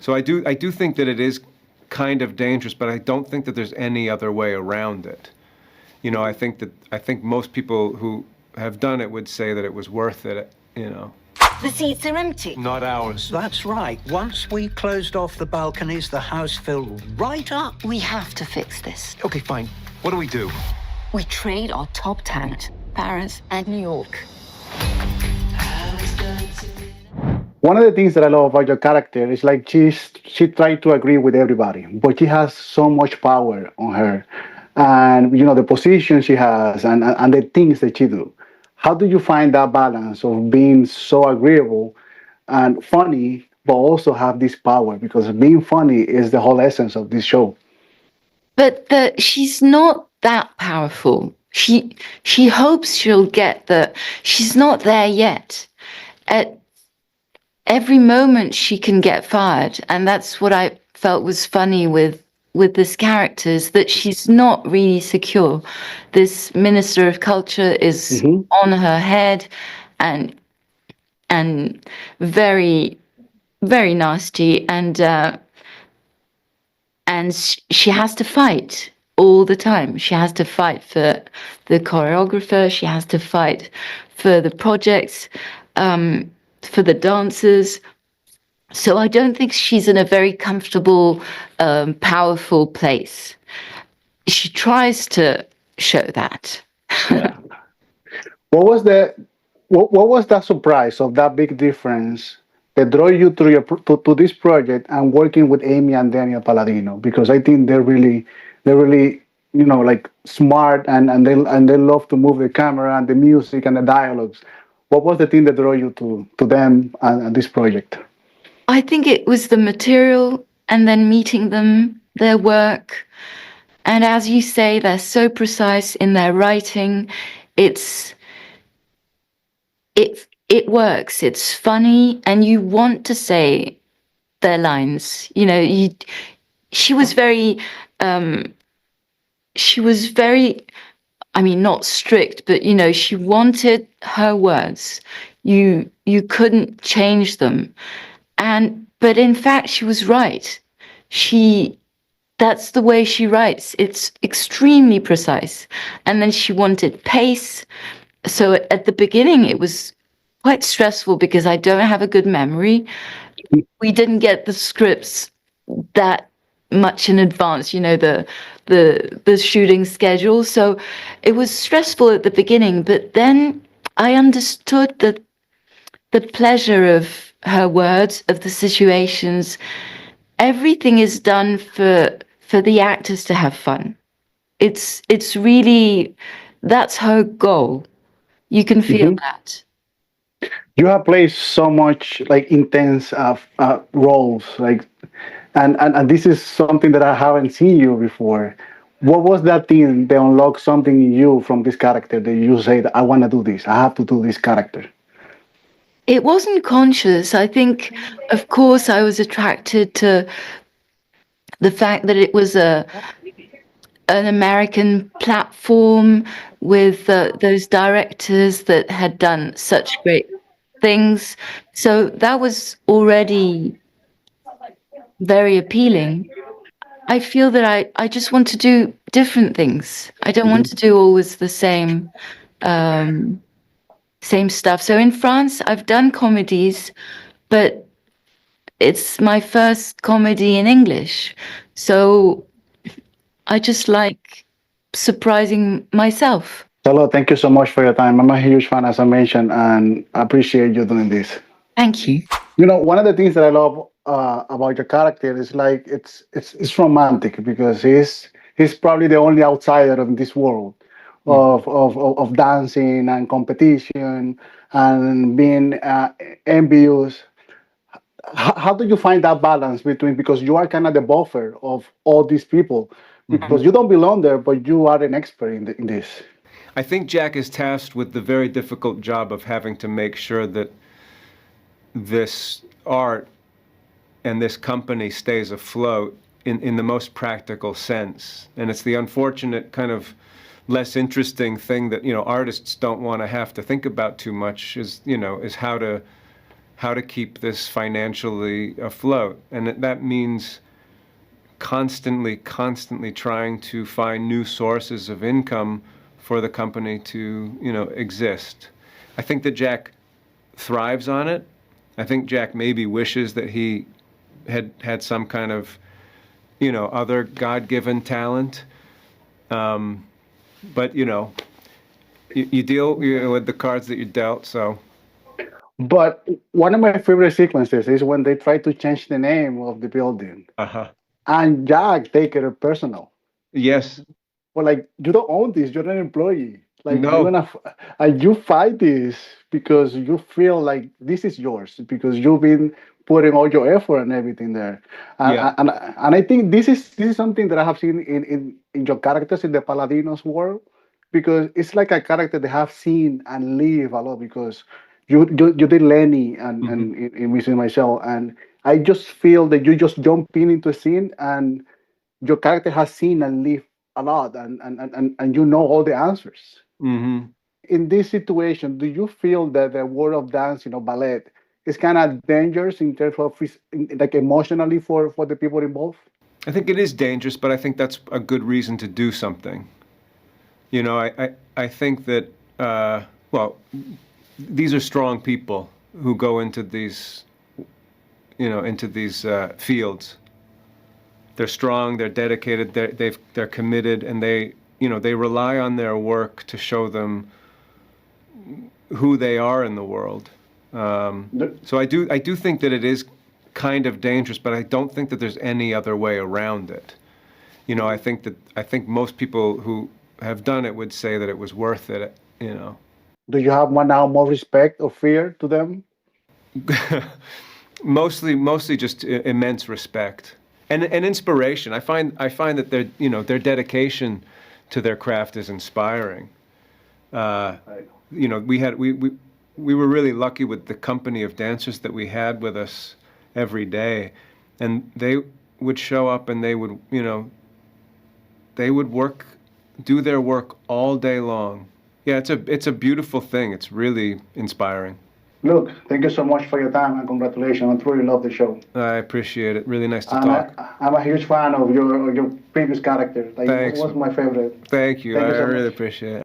So I do think that it is kind of dangerous, but I don't think that there's any other way around it. You know, I think most people who have done it would say that it was worth it, you know. The seats are empty. Not ours. That's right. Once we closed off the balconies, the house filled right up. We have to fix this. Okay, fine. What do? We trade our top talent, Paris and New York. One of the things that I love about your character is like she tried to agree with everybody, but she has so much power on her, and you know the position she has and the things that she do. How do you find that balance of being so agreeable and funny, but also have this power? Because being funny is the whole essence of this show. But she's not that powerful. She hopes she'll get the. She's not there yet. At every moment she can get fired, and that's what I felt was funny with this character, is that she's not really secure. This minister of culture is on her head, and very, very nasty, and she has to fight all the time. She has to fight for the choreographer. She has to fight for the projects, for the dancers. So I don't think she's in a very comfortable, powerful place. She tries to show that. Yeah. What was that surprise of that big difference that drew you to this project and working with Amy and Daniel Palladino? Because I think they're really you know like smart and they love to move the camera and the music and the dialogues. What was the thing that drew you to them and this project? I think it was the material, and then meeting them, their work. And as you say, they're so precise in their writing. It works. It's funny, and you want to say their lines. You know, she was very, I mean, not strict, but you know, she wanted her words. You couldn't change them. But in fact, she was right. That's the way she writes. It's extremely precise. And then she wanted pace. So at the beginning, it was quite stressful because I don't have a good memory. We didn't get the scripts that much in advance, you know, the shooting schedule. So it was stressful at the beginning, but then I understood the pleasure of her words, of the situations. Everything is done for the actors to have fun. It's really, that's her goal. You can feel that. You have played so much like intense roles, like, and this is something that I haven't seen you before. What was that thing that unlocked something in you from this character that you said, I want to do this, I have to do this character? It wasn't conscious. I think, of course, I was attracted to the fact that it was an American platform with those directors that had done such great things. So that was already very appealing. I feel that I just want to do different things. I don't want to do always the same stuff. So in France, I've done comedies, but it's my first comedy in English. So I just like surprising myself. Charlotte, thank you so much for your time. I'm a huge fan, as I mentioned, and I appreciate you doing this. Thank you. You know, one of the things that I love about your character is like it's romantic because he's probably the only outsider of this world of dancing and competition and being envious. How do you find that balance between, because you are kind of the buffer of all these people, because you don't belong there, but you are an expert in this. I think Jack is tasked with the very difficult job of having to make sure that this art and this company stays afloat in the most practical sense. And it's the unfortunate kind of less interesting thing that, you know, artists don't want to have to think about too much is how to how to keep this financially afloat. And that means constantly trying to find new sources of income for the company to, exist. I think that Jack thrives on it. I think Jack maybe wishes that he had some kind of, other God-given talent. But, you deal with the cards that you're dealt, so. But one of my favorite sequences is when they try to change the name of the building. Uh-huh. And Jack take it personal. Yes. Well, like, you don't own this. You're an employee. Like, No. you fight this because you feel like this is yours because you've been putting all your effort and everything there. And, Yeah. and I think this is something that I have seen in your characters in the Paladinos world, because it's like a character they have seen and live a lot, because you did Lenny and in Missing Myself, and I just feel that you just jump into a scene and your character has seen and lived a lot, and you know all the answers. Mm-hmm. In this situation, do you feel that the world of dance, ballet, is kind of dangerous in terms of like emotionally for the people involved? I think it is dangerous, but I think that's a good reason to do something. I think that, these are strong people who go into these, fields. They're strong, they're dedicated, they're committed, and they rely on their work to show them who they are in the world. So I do think that it is kind of dangerous, but I don't think that there's any other way around it. I think most people who have done it would say that it was worth it. Do you have now more respect or fear to them? Mostly just immense respect and inspiration. I find that their dedication to their craft is inspiring. We were really lucky with the company of dancers that we had with us every day, and they would show up and they would do their work all day long. Yeah, it's a beautiful thing. It's really inspiring. Look, thank you so much for your time and congratulations. I truly love the show. I appreciate it. Really nice to And talk. I'm a huge fan of your previous character. Like, Thanks. it was my favorite. Thank you. Thank you I so really much. appreciate it.